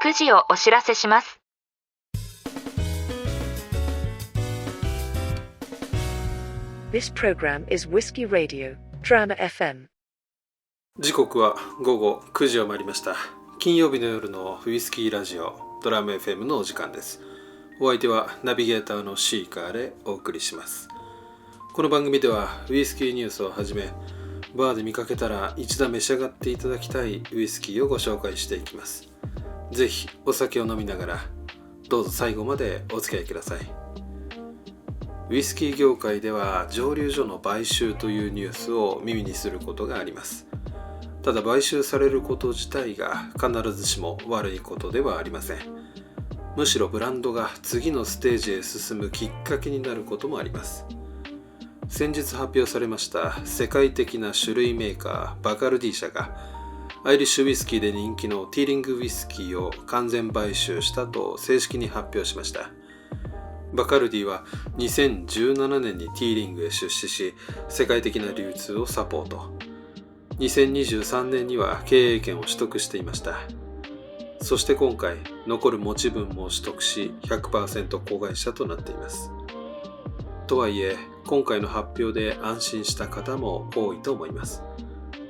9時をお知らせします。This program is Whiskey Radio, Drama FM. 時刻は午後9時を回りました。金曜日の夜のウイスキーラジオドラム FM のお時間です。お相手はナビゲーターのシーカーでお送りします。この番組ではウイスキーニュースをはじめ、バーで見かけたら一度召し上がっていただきたいウイスキーをご紹介していきます。ぜひお酒を飲みながらどうぞ最後までお付き合いください。ウイスキー業界では蒸留所の買収というニュースを耳にすることがあります。ただ買収されること自体が必ずしも悪いことではありません。むしろブランドが次のステージへ進むきっかけになることもあります。先日発表されました世界的な酒類メーカーバカルディ社がアイリッシュウイスキーで人気のティーリングウイスキーを完全買収したと正式に発表しました。バカルディは2017年にティーリングへ出資し、世界的な流通をサポート。2023年には経営権を取得していました。そして今回、残る持ち分も取得し、100% 子会社となっています。とはいえ、今回の発表で安心した方も多いと思います。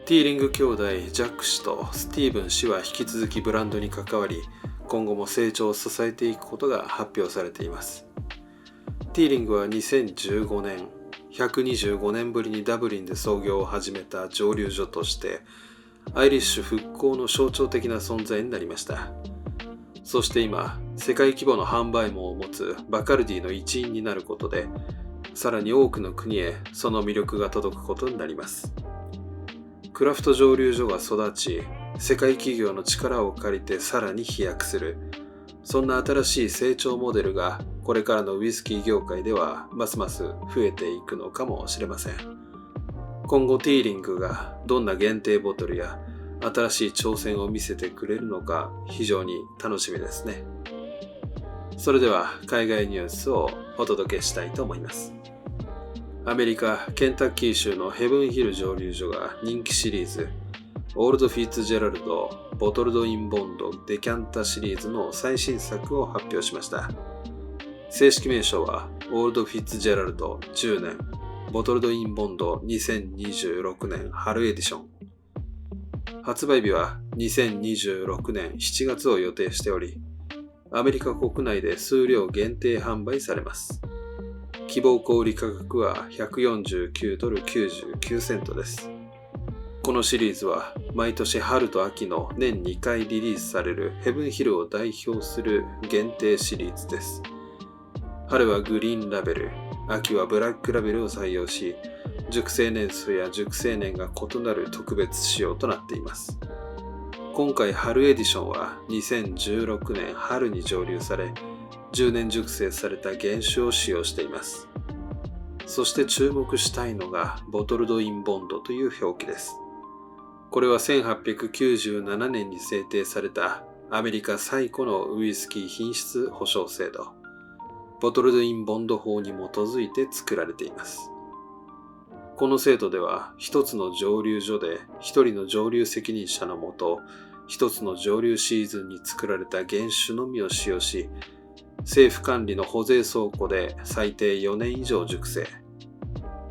ティーリング兄弟ジャック氏とスティーブン氏は引き続きブランドに関わり、今後も成長を支えていくことが発表されています。ティーリングは2015年、125年ぶりにダブリンで創業を始めた蒸留所として、アイリッシュ復興の象徴的な存在になりました。そして今、世界規模の販売網を持つバカルディの一員になることで、さらに多くの国へその魅力が届くことになります。クラフト蒸留所が育ち、世界企業の力を借りてさらに飛躍する。そんな新しい成長モデルがこれからのウイスキー業界ではますます増えていくのかもしれません。今後ティーリングがどんな限定ボトルや新しい挑戦を見せてくれるのか非常に楽しみですね。それでは海外ニュースをお届けしたいと思います。アメリカ・ケンタッキー州のヘブンヒル蒸留所が人気シリーズオールド・フィッツジェラルド・ボトルド・イン・ボンド・デキャンタシリーズの最新作を発表しました。正式名称はオールド・フィッツジェラルド10年ボトルド・イン・ボンド2026年春エディション。発売日は2026年7月を予定しており、アメリカ国内で数量限定販売されます。希望小売価格は149ドル99セントです。このシリーズは毎年春と秋の年2回リリースされるヘブンヒルを代表する限定シリーズです。春はグリーンラベル、秋はブラックラベルを採用し、熟成年数や熟成年が異なる特別仕様となっています。今回春エディションは2016年春に蒸留され、10年熟成された原酒を使用しています。そして注目したいのがボトルド・イン・ボンドという表記です。これは1897年に制定されたアメリカ最古のウイスキー品質保証制度、ボトルド・イン・ボンド法に基づいて作られています。この制度では一つの蒸留所で一人の蒸留責任者のもと、一つの蒸留シーズンに作られた原酒のみを使用し、政府管理の保税倉庫で最低4年以上熟成、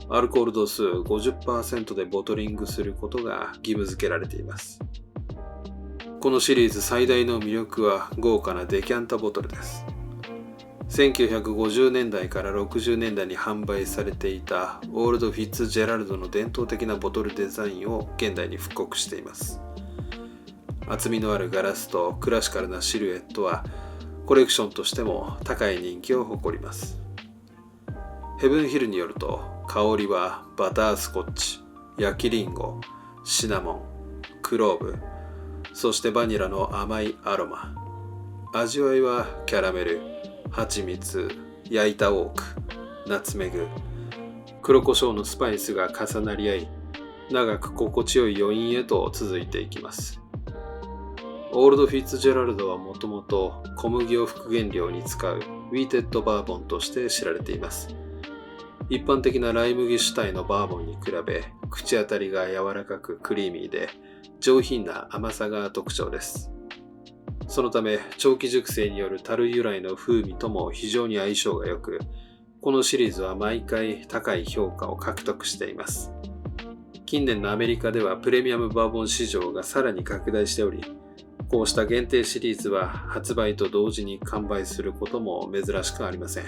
アルコール度数 50% でボトリングすることが義務付けられています。このシリーズ最大の魅力は豪華なデキャンタボトルです。1950年代から60年代に販売されていたオールド・フィッツジェラルドの伝統的なボトルデザインを現代に復刻しています。厚みのあるガラスとクラシカルなシルエットはコレクションとしても高い人気を誇ります。ヘブンヒルによると、香りはバタースコッチ、焼きリンゴ、シナモン、クローブ、そしてバニラの甘いアロマ。味わいはキャラメル、蜂蜜、焼いたオーク、ナツメグ、黒胡椒のスパイスが重なり合い、長く心地よい余韻へと続いていきます。オールド・フィッツジェラルドはもともと小麦を副原料に使うウィーテッドバーボンとして知られています。一般的なライ麦主体のバーボンに比べ、口当たりが柔らかくクリーミーで上品な甘さが特徴です。そのため長期熟成による樽由来の風味とも非常に相性が良く、このシリーズは毎回高い評価を獲得しています。近年のアメリカではプレミアムバーボン市場がさらに拡大しており、こうした限定シリーズは発売と同時に完売することも珍しくありません。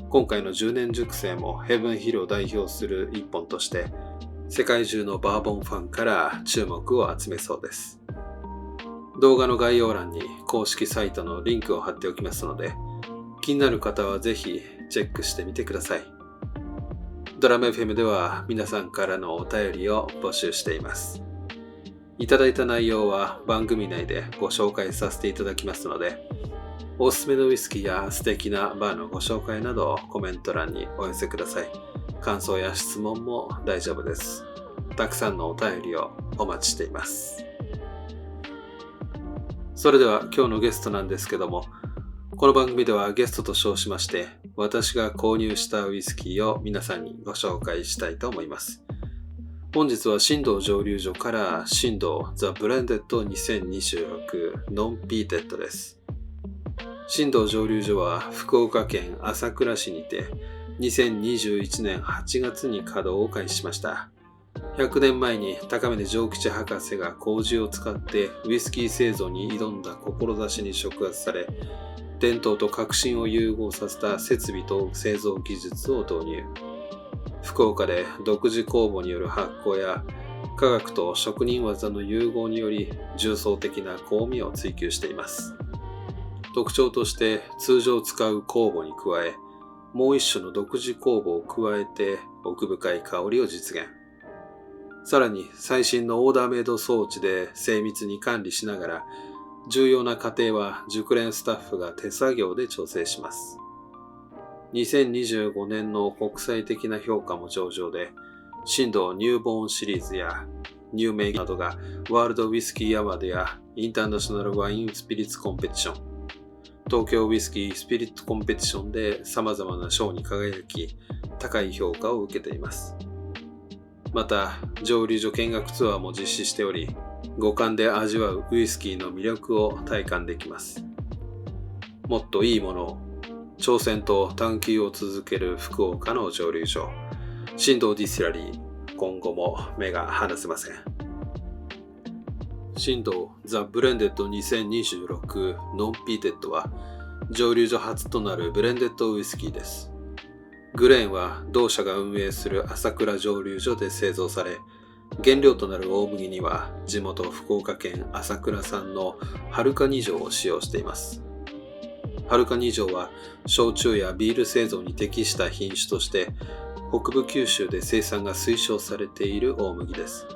今回の10年熟成もヘブンヒルを代表する一本として、世界中のバーボンファンから注目を集めそうです。動画の概要欄に公式サイトのリンクを貼っておきますので、気になる方はぜひチェックしてみてください。ドラム FM では皆さんからのお便りを募集しています。いただいた内容は番組内でご紹介させていただきますので、おすすめのウイスキーや素敵なバーのご紹介などコメント欄にお寄せください。感想や質問も大丈夫です。たくさんのお便りをお待ちしています。それでは今日のゲストなんですけども、この番組ではゲストと称しまして、私が購入したウイスキーを皆さんにご紹介したいと思います。本日は新道蒸留所から新道ザ・ブレンデッド2026ノンピーテッドです。新道蒸留所は福岡県朝倉市にて2021年8月に稼働を開始しました。100年前に高峰蒸吉博士が麹を使ってウイスキー製造に挑んだ志に触発され、伝統と革新を融合させた設備と製造技術を導入。福岡で独自酵母による発酵や科学と職人技の融合により重層的な香味を追求しています。特徴として通常使う酵母に加え、もう一種の独自酵母を加えて奥深い香りを実現。さらに最新のオーダーメイド装置で精密に管理しながら、重要な過程は熟練スタッフが手作業で調整します。2025年の国際的な評価も上々で、新道ニューボーンシリーズやニューメイなどがワールドウイスキーアワードやインターナショナルワインスピリッツコンペティション、東京ウイスキースピリッツコンペティションで様々な賞に輝き、高い評価を受けています。また、蒸留所見学ツアーも実施しており、五感で味わうウイスキーの魅力を体感できます。もっといいものを、挑戦と探求を続ける福岡の蒸留所、新道ディスティラリー、今後も目が離せません。新道ザ・ブレンデッド2026ノンピーテッドは、蒸留所初となるブレンデッドウイスキーです。グレーンは同社が運営する朝倉蒸留所で製造され、原料となる大麦には地元福岡県朝倉産のはるか2錠を使用しています。はるか2錠は焼酎やビール製造に適した品種として北部九州で生産が推奨されている大麦です。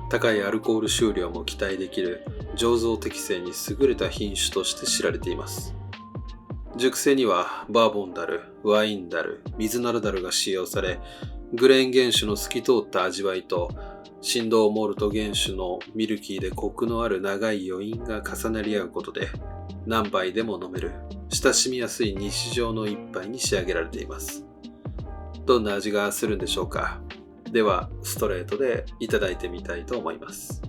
高いアルコール収量も期待できる醸造適性に優れた品種として知られています。熟成にはバーボンダル、ワインダル、水なるダルが使用され、グレーン原種の透き通った味わいと新道モルト原種のミルキーでコクのある長い余韻が重なり合うことで何杯でも飲める親しみやすい日常の一杯に仕上げられています。どんな味がするんでしょうか。ではストレートでいただいてみたいと思います。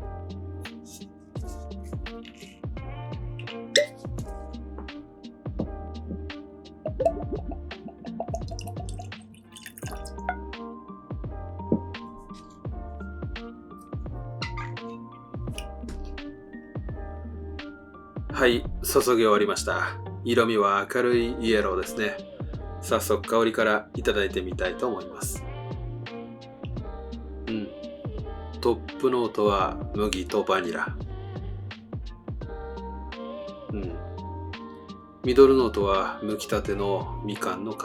はい、注ぎ終わりました。色味は明るいイエローですね。早速香りからいただいてみたいと思います。トップノートは麦とバニラ。ミドルノートは剥きたてのみかんの皮。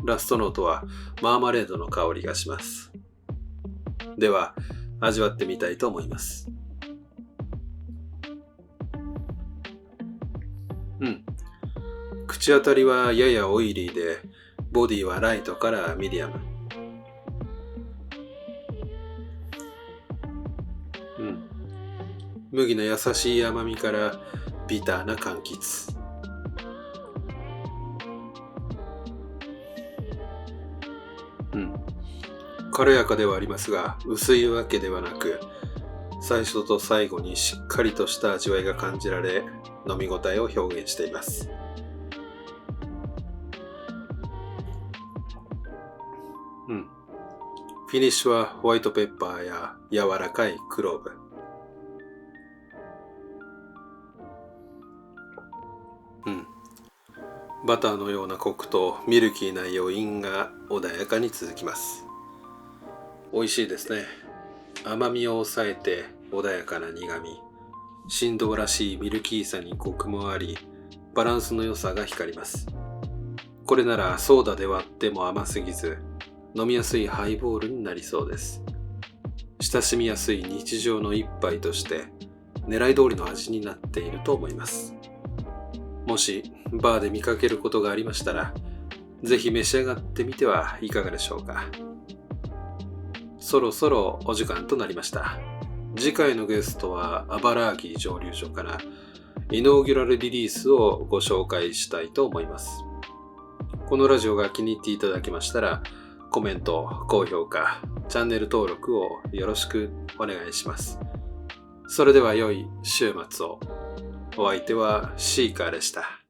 ラストノートはマーマレードの香りがします。では味わってみたいと思います。口当たりはややオイリーで、ボディはライトからミディアム。麦の優しい甘みからビターな柑橘。軽やかではありますが、薄いわけではなく、最初と最後にしっかりとした味わいが感じられ、飲み応えを表現しています。フィニッシュはホワイトペッパーや柔らかいクローブ。バターのようなコクとミルキーな余韻が穏やかに続きます。美味しいですね。甘みを抑えて穏やかな苦み、振動らしいミルキーさにコクもあり、バランスの良さが光ります。これならソーダで割っても甘すぎず、飲みやすいハイボールになりそうです。親しみやすい日常の一杯として狙い通りの味になっていると思います。もしバーで見かけることがありましたら、ぜひ召し上がってみてはいかがでしょうか。そろそろお時間となりました。次回のゲストはアバラーギー蒸留所からイノーギュラルリリースをご紹介したいと思います。このラジオが気に入っていただけましたら、コメント、高評価、チャンネル登録をよろしくお願いします。それでは良い週末を。お相手はシーカーでした。